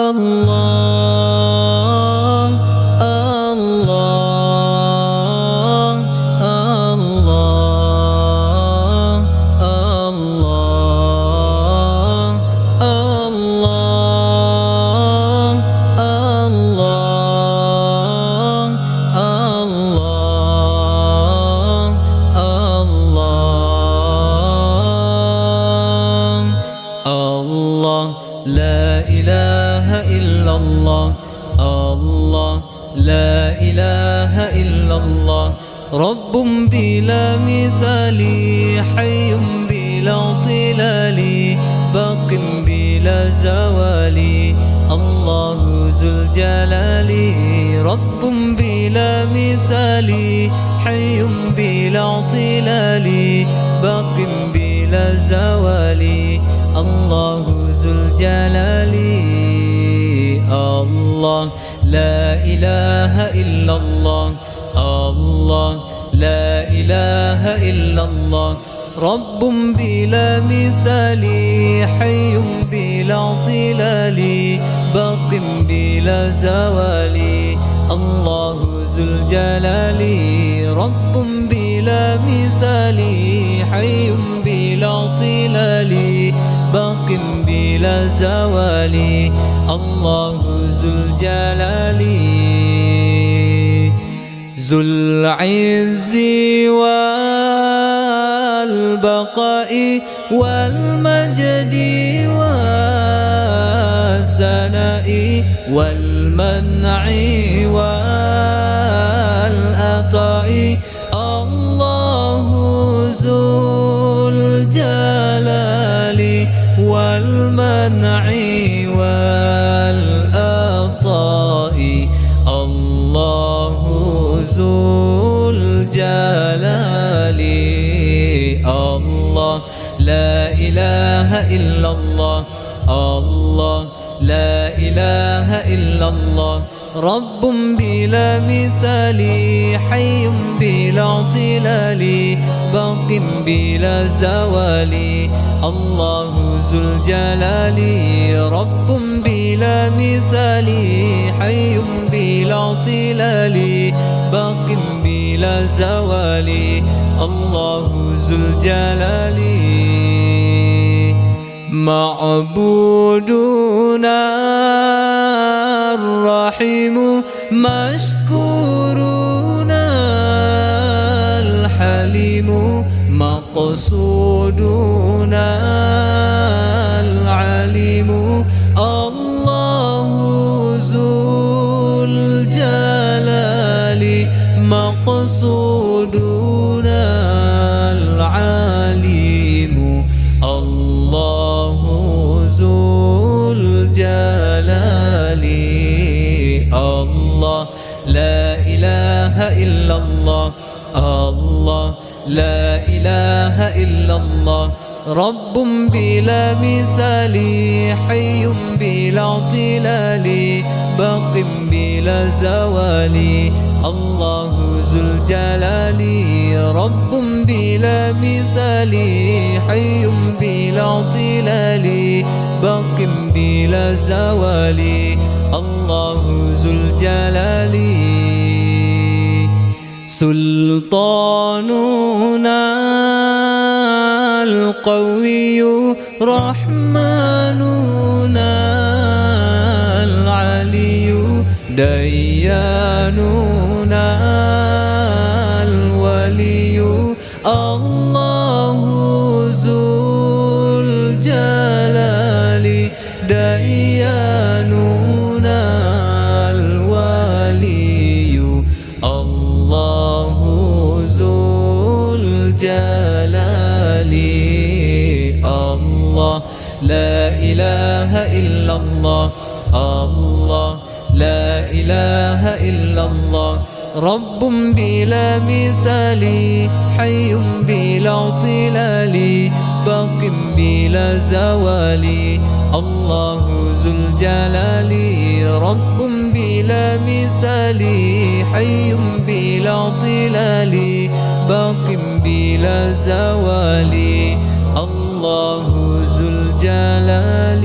الله الله الله الله الله الله الله لا إله إلا الله الله لا إله إلا الله رب بلا مثال حي بلا اضطلال باق بلا زوال الله ذو الجلال رب بلا مثال حي بلا اضطلال باق بلا زوال الله ذو الجلال الله لا إله إلا الله الله لا إله إلا الله رب بلا مثال حي بلا اضطلال باق بلا زوال الله ذو الجلال رب بلا مثال حي بلا اضطلال باق بلا زوال الله ذو الجلال ذو العز والبقاء والمجد والثناء والمنع والعطاء الله ذو الجلال والمنع والعطاء الله ذو الجلال الله لا إله إلا الله الله لا إله إلا الله رب بلا مثال حي بلا اضطلال باق بلا زوال الله ذو الجلال رب بلا مثال حي بلا اضطلال باق بلا زوال الله ذو الجلال معبودنا الرحيم مشكورنا الحليم مقصودنا العليم الله ذو الجلال مقصودنا العليم الله ذو الجلال الله لا إله إلا الله الله لا إله إلا الله رب بلا مثال حي بلا اضطلال باق بلا زوال الله ذو الجلال رب بلا مثال حي بلا اضطلال باق بلا زوال الله ذو الجلال سلطاننا القوي رحمننا العلي دياننا الولي الله ذو الجلال دياننا الولي الله ذو الجلال الله لا إله إلا الله الله لا إله إلا الله رب بلا مثال حي بلا اضطلال باق بلا زوال الله ذو الجلال رب بلا مثال حي بلا اضطلال باق بلا زوال الله ذو الجلال